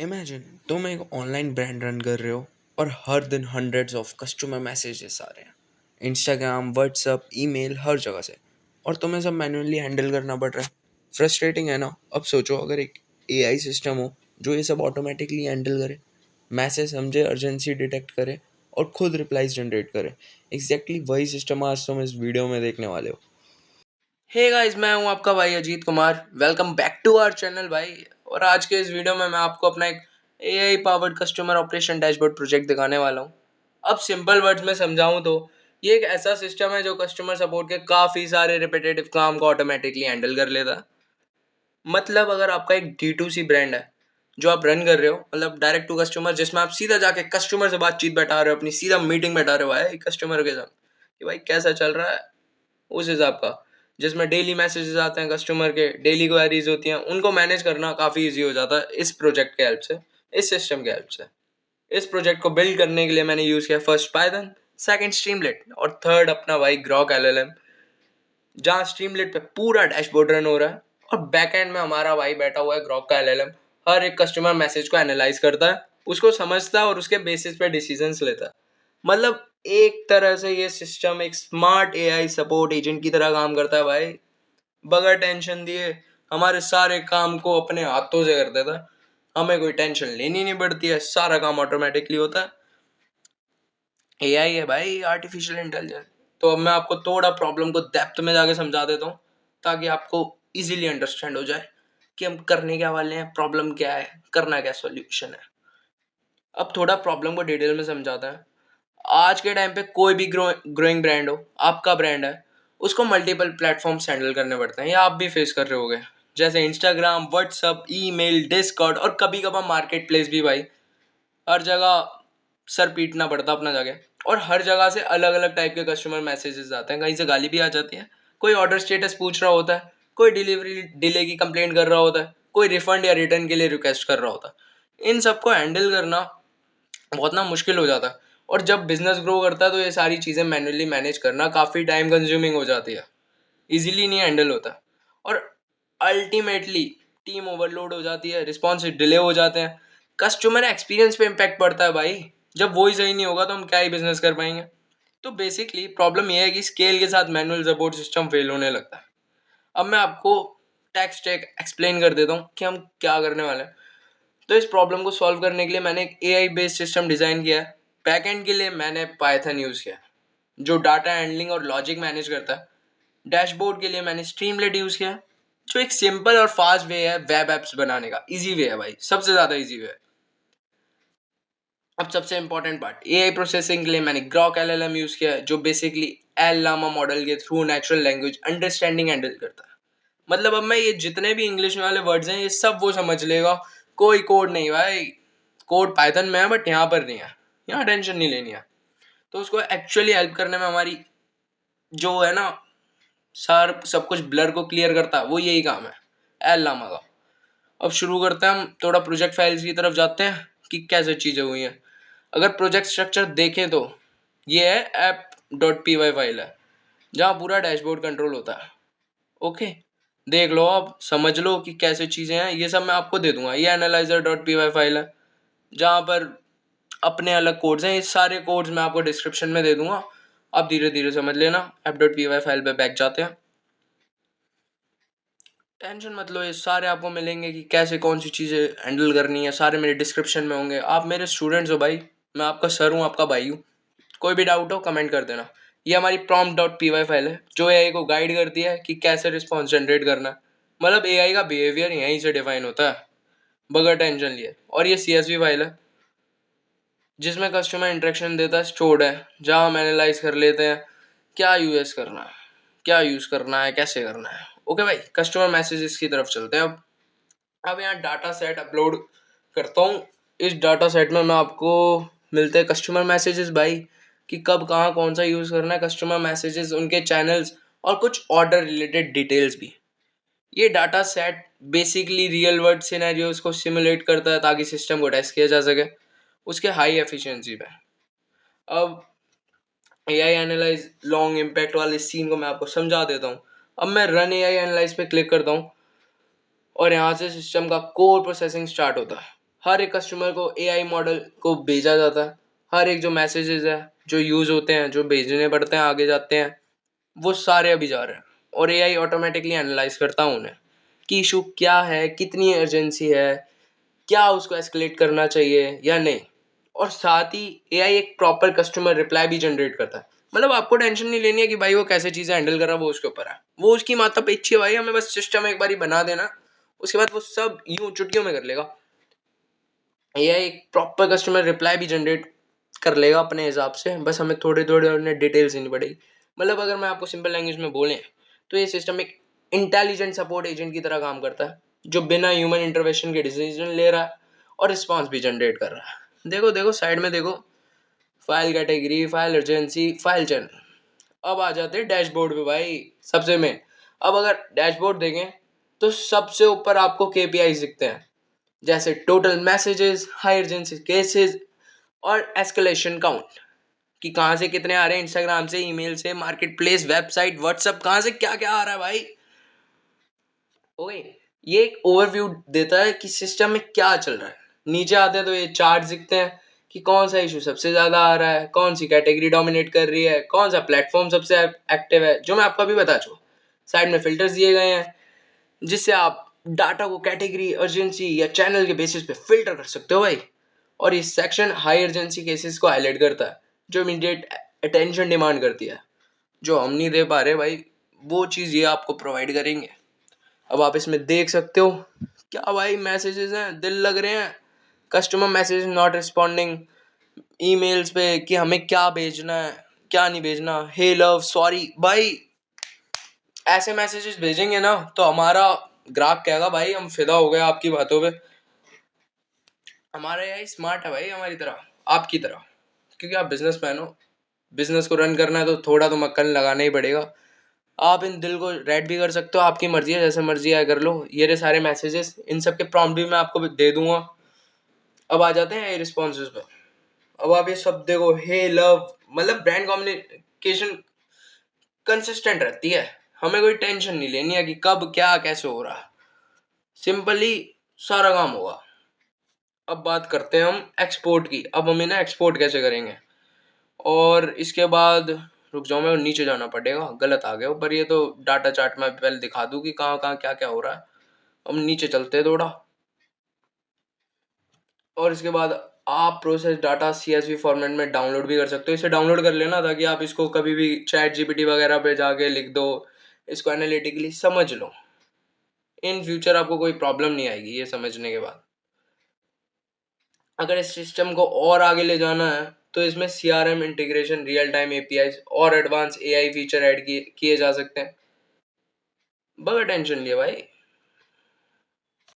Imagine तुम एक online brand run कर रहे हो और हर दिन हंड्रेड्स ऑफ कस्टमर मैसेजेस आ रहे हैं। इंस्टाग्राम, व्हाट्सअप, ईमेल, हर जगह से। और तुम्हें सब मैन्युअली हैंडल करना पड़ रहा है। फ्रस्ट्रेटिंग है ना? अब सोचो अगर एक एआई सिस्टम हो जो ये सब ऑटोमेटिकली हैंडल करे, मैसेज समझे, अर्जेंसी डिटेक्ट करे और खुद रिप्लाईज जनरेट करे। एग्जैक्टली वही सिस्टम आज तुम इस वीडियो में देखने वाले हो। हे गाइस, मैं हूं आपका भाई Ajit Kumar. Welcome back to our channel भाई। और आज के इस वीडियो में मैं आपको अपना एक AI powered customer operation dashboard project दिखाने वाला हूं। अब सिंपल वर्ड्स में समझाऊं तो ये एक ऐसा सिस्टम है जो कस्टमर सपोर्ट के काफ़ी सारे रिपीटेटिव काम को ऑटोमेटिकली हैंडल कर लेता है। मतलब अगर आपका एक D2C ब्रांड है जो आप रन कर रहे हो, मतलब डायरेक्ट टू कस्टमर, जिसमें आप सीधा जाके कस्टमर से बातचीत बैठा रहे हो, अपनी सीधा मीटिंग बैठा रहे हो भाई कस्टमर के साथ कि भाई कैसा चल रहा है, उस हिसाब का, जिसमें डेली मैसेजेस आते हैं, कस्टमर के डेली क्वेरीज होती हैं, उनको मैनेज करना काफ़ी इजी हो जाता है इस प्रोजेक्ट के हेल्प से, इस सिस्टम के हेल्प से। इस प्रोजेक्ट को बिल्ड करने के लिए मैंने यूज़ किया फर्स्ट पाइथन, सेकंड स्ट्रीमलेट और थर्ड अपना भाई ग्रॉक LLM, जहाँ स्ट्रीमलेट पे पूरा डैशबोर्ड रन हो रहा है और बैकएंड में हमारा भाई बैठा हुआ है ग्रॉक का LLM। हर एक कस्टमर मैसेज को एनालाइज करता है, उसको समझता है और उसके बेसिस पे डिसीजंस लेता है। मतलब एक तरह से ये सिस्टम एक स्मार्ट एआई सपोर्ट एजेंट की तरह काम करता है भाई। बगैर टेंशन दिए हमारे सारे काम को अपने हाथों से कर देता है। हमें कोई टेंशन लेनी नहीं पड़ती है, सारा काम ऑटोमेटिकली होता है। एआई है भाई, आर्टिफिशियल इंटेलिजेंस। तो अब मैं आपको थोड़ा प्रॉब्लम को डेप्थ में जाके समझा देता हूँ ताकि आपको इजीली अंडरस्टैंड हो जाए कि हम करने क्या वाले हैं, प्रॉब्लम क्या है, करना क्या सॉल्यूशन है। अब थोड़ा प्रॉब्लम को डिटेल में समझाते हैं। आज के टाइम पे कोई भी ग्रोइंग ब्रांड हो, आपका ब्रांड है, उसको मल्टीपल प्लेटफॉर्म्स हैंडल करने पड़ते हैं, या आप भी फेस कर रहे होगे, जैसे इंस्टाग्राम, व्हाट्सअप, ईमेल, डिस्कॉर्ड और कभी कभार मार्केट प्लेस भी भाई। हर जगह सर पीटना पड़ता अपना जगह, और हर जगह से अलग अलग टाइप के कस्टमर मैसेजेस आते हैं, कहीं से गाली भी आ जाती है, कोई ऑर्डर स्टेटस पूछ रहा होता है, कोई डिलीवरी डिले की कंप्लेंट कर रहा होता है, कोई रिफंड या रिटर्न के लिए रिक्वेस्ट कर रहा होता है। इन सबको हैंडल करना बहुत ना मुश्किल हो जाता है। और जब बिजनेस ग्रो करता है तो ये सारी चीज़ें मैन्युअली मैनेज करना काफ़ी टाइम कंज्यूमिंग हो जाती है, इजीली नहीं हैंडल होता। और अल्टीमेटली टीम ओवरलोड हो जाती है, रिस्पॉन्स डिले हो जाते हैं, कस्टमर एक्सपीरियंस पे इम्पैक्ट पड़ता है भाई। जब वो ही सही नहीं होगा तो हम क्या ही बिजनेस कर पाएंगे। तो बेसिकली प्रॉब्लम यह है कि स्केल के साथ मैनुअल सपोर्ट सिस्टम फेल होने लगता है। अब मैं आपको टेक स्टैक एक्सप्लेन कर देता हूँ कि हम क्या करने वाले हैं। तो इस प्रॉब्लम को सॉल्व करने के लिए मैंने एक एआई बेस्ड सिस्टम डिज़ाइन किया है। बैकएंड के लिए मैंने पाइथन यूज़ किया है, जो डाटा हैंडलिंग और लॉजिक मैनेज करता है। डैशबोर्ड के लिए मैंने स्ट्रीमलेट यूज़ किया है, जो एक सिंपल और फास्ट वे है वेब एप्स बनाने का। इजी वे है भाई, सबसे ज़्यादा इजी वे है। अब सबसे इंपॉर्टेंट पार्ट, एआई प्रोसेसिंग के लिए मैंने ग्रॉक LLM यूज़ किया है, जो बेसिकली एल लामा मॉडल के through natural language understanding handle करता है। मतलब अब मैं ये जितने भी इंग्लिश वाले वर्ड्स हैं ये सब वो समझ लेगा, कोई कोड नहीं भाई। कोड पाइथन में है बट यहाँ पर नहीं है, यहाँ टेंशन नहीं लेनी है। तो उसको एक्चुअली हेल्प करने में हमारी जो है ना, सर सब कुछ ब्लर को क्लियर करता है, वो यही काम है एल लामा का। अब शुरू करते हैं, हम थोड़ा प्रोजेक्ट फाइल्स की तरफ जाते हैं कि कैसे चीज़ें हुई हैं। अगर प्रोजेक्ट स्ट्रक्चर देखें तो ये है app.py फाइल है, जहाँ पूरा डैशबोर्ड कंट्रोल होता है। ओके, देख लो, अब समझ लो कि कैसे चीज़ें हैं। ये सब मैं आपको दे दूंगा। ये analyzer.py फाइल है, जहाँ पर अपने अलग कोड्स हैं। ये सारे कोड्स मैं आपको डिस्क्रिप्शन में दे दूंगा, आप धीरे धीरे समझ लेना। app.py फाइल पे बैक जाते हैं। टेंशन मत लो, ये सारे आपको मिलेंगे कि कैसे कौन सी चीज़ें हैंडल करनी है, सारे मेरे डिस्क्रिप्शन में होंगे। आप मेरे स्टूडेंट्स हो भाई, मैं आपका सर हूँ, आपका भाई हूँ। कोई भी डाउट हो कमेंट कर देना। ये हमारी prompt.py फाइल है, जो एआई को गाइड करती है कि कैसे रिस्पॉन्स जनरेट करना है। मतलब एआई का बिहेवियर यहीं से डिफाइन होता है, बगैर टेंशन लिए। और ये CSV फाइल है, जिसमें कस्टमर इंटरेक्शन डेटा स्टोर्ड है, जहाँ हम एनालाइज कर लेते हैं क्या यूएस करना है, क्या यूज़ करना है, कैसे करना है। ओके भाई, कस्टमर मैसेजेस की तरफ चलते हैं। अब यहाँ डाटा सेट अपलोड करता हूँ। इस डाटा सेट में मैं आपको मिलते हैं कस्टमर मैसेजेस भाई, कि कब कहाँ कौन सा यूज़ करना है, कस्टमर मैसेजेस, उनके चैनल्स और कुछ ऑर्डर रिलेटेड डिटेल्स भी। ये data set basically real world scenarios को सिमुलेट करता है ताकि सिस्टम को टेस्ट किया जा सके उसके हाई एफिशिएंसी पे। अब एआई एनालाइज लॉन्ग इम्पैक्ट वाले सीन को मैं आपको समझा देता हूँ। अब मैं रन एआई एनालाइज पे क्लिक करता हूँ और यहाँ से सिस्टम का कोर प्रोसेसिंग स्टार्ट होता है। हर एक कस्टमर को एआई मॉडल को भेजा जाता है। हर एक जो मैसेजेस है जो यूज होते हैं, जो भेजने पड़ते हैं, आगे जाते हैं, वो सारे अभी जा रहे हैं और एआई ऑटोमेटिकली एनालाइज करता हूँ उन्हें कि इशू क्या है, कितनी अर्जेंसी है, क्या उसको एस्केलेट करना चाहिए या नहीं। और साथ ही एआई एक प्रॉपर कस्टमर रिप्लाई भी जनरेट करता है। मतलब आपको टेंशन नहीं लेनी है कि भाई वो कैसे चीज़ें हैंडल कर रहा है, वो उसके ऊपर है, वो उसकी माथा पेची है भाई। हमें बस सिस्टम एक बार बना देना, उसके बाद वो सब यूं चुटकियों में कर लेगा। एआई एक प्रॉपर कस्टमर रिप्लाई भी जनरेट कर लेगा अपने हिसाब से, बस हमें थोड़े थोड़े उन्हें डिटेल्स देनी पड़ेगी। मतलब अगर मैं आपको सिंपल लैंग्वेज में बोलें तो ये सिस्टम एक इंटेलिजेंट सपोर्ट एजेंट की तरह काम करता है, जो बिना ह्यूमन इंटरवेंशन के डिसीजन ले रहा है और रिस्पांस भी जनरेट कर रहा है। देखो देखो साइड में देखो, file category, file urgency, file channel. अब आ जाते हैं डैशबोर्ड पे भाई, सबसे मेन। अब अगर डैशबोर्ड देखें तो सबसे ऊपर आपको केपीआई दिखते हैं, जैसे total messages, high urgency cases और एस्केलेशन काउंट, कि कहाँ से कितने आ रहे हैं, इंस्टाग्राम से, ईमेल से, मार्केट प्लेस, वेबसाइट, व्हाट्सअप, कहाँ से क्या क्या आ रहा है भाई। ओके, ये एक ओवरव्यू देता है कि सिस्टम में क्या चल रहा है। नीचे आते हैं तो ये चार्ट दिखते हैं कि कौन सा इशू सबसे ज्यादा आ रहा है, कौन सी कैटेगरी डोमिनेट कर रही है, कौन सा प्लेटफॉर्म सबसे एक्टिव है, जो मैं आपको अभी बता चुका। साइड में फिल्टर्स दिए गए हैं जिससे आप डाटा को कैटेगरी, अर्जेंसी या चैनल के बेसिस पे फिल्टर कर सकते हो भाई। और ये सेक्शन हाई अर्जेंसी केसेस को हाईलाइट करता है, जो इमीडिएट अटेंशन डिमांड करती है, जो हम नहीं दे पा रहे भाई, वो चीज़ ये आपको प्रोवाइड करेंगे। अब आप इसमें देख सकते हो क्या भाई, मैसेजेस हैं, दिल लग रहे हैं, customer message not responding, emails पे कि हमें क्या भेजना है, क्या नहीं भेजना, हे लव, सॉरी भाई। ऐसे मैसेजेस भेजेंगे ना तो हमारा ग्राहक कहेगा भाई हम फिदा हो गए आपकी बातों पे। हमारा यही स्मार्ट है भाई, हमारी तरह, आपकी तरह, क्योंकि आप बिजनेसमैन हो। बिजनेस को रन करना है तो थोड़ा तो मक्खन लगाना ही पड़ेगा। आप इन दिल को रेड भी कर सकते हो, आपकी मर्जी है, जैसे मर्जी है कर लो। ये रहे सारे मैसेजेस, इन सब के प्रॉम्प्ट भी मैं आपको दे दूंगा। अब आ जाते हैं रिस्पॉन्सेज पे। अब आप ये सब देखो, हे लव, मतलब ब्रांड कम्युनिकेशन कंसिस्टेंट रहती है। हमें कोई टेंशन नहीं लेनी है कि कब क्या कैसे हो रहा है, सिंपली सारा काम होगा। अब बात करते हैं हम एक्सपोर्ट की। अब हम इन्हें एक्सपोर्ट कैसे करेंगे, और इसके बाद रुक जाओ, मैं नीचे जाना पड़ेगा, गलत आ गया ऊपर। ये तो डाटा चार्ट में पहले दिखा दूं कि कहाँ कहाँ क्या क्या हो रहा है। हम नीचे चलते हैं थोड़ा, और इसके बाद आप प्रोसेस डाटा सीएसवी फॉर्मेट में डाउनलोड भी कर सकते हो। इसे डाउनलोड कर लेना ताकि आप इसको कभी भी चैट जीपीटी वगैरह पे जाके लिख दो, इसको एनालिटिकली समझ लो। इन फ्यूचर आपको कोई प्रॉब्लम नहीं आएगी ये समझने के बाद। अगर इस सिस्टम को और आगे ले जाना है तो इसमें CRM integration, real time API और एडवांस एआई फीचर ऐड किए जा सकते हैं। बगैर टेंशन लिए भाई,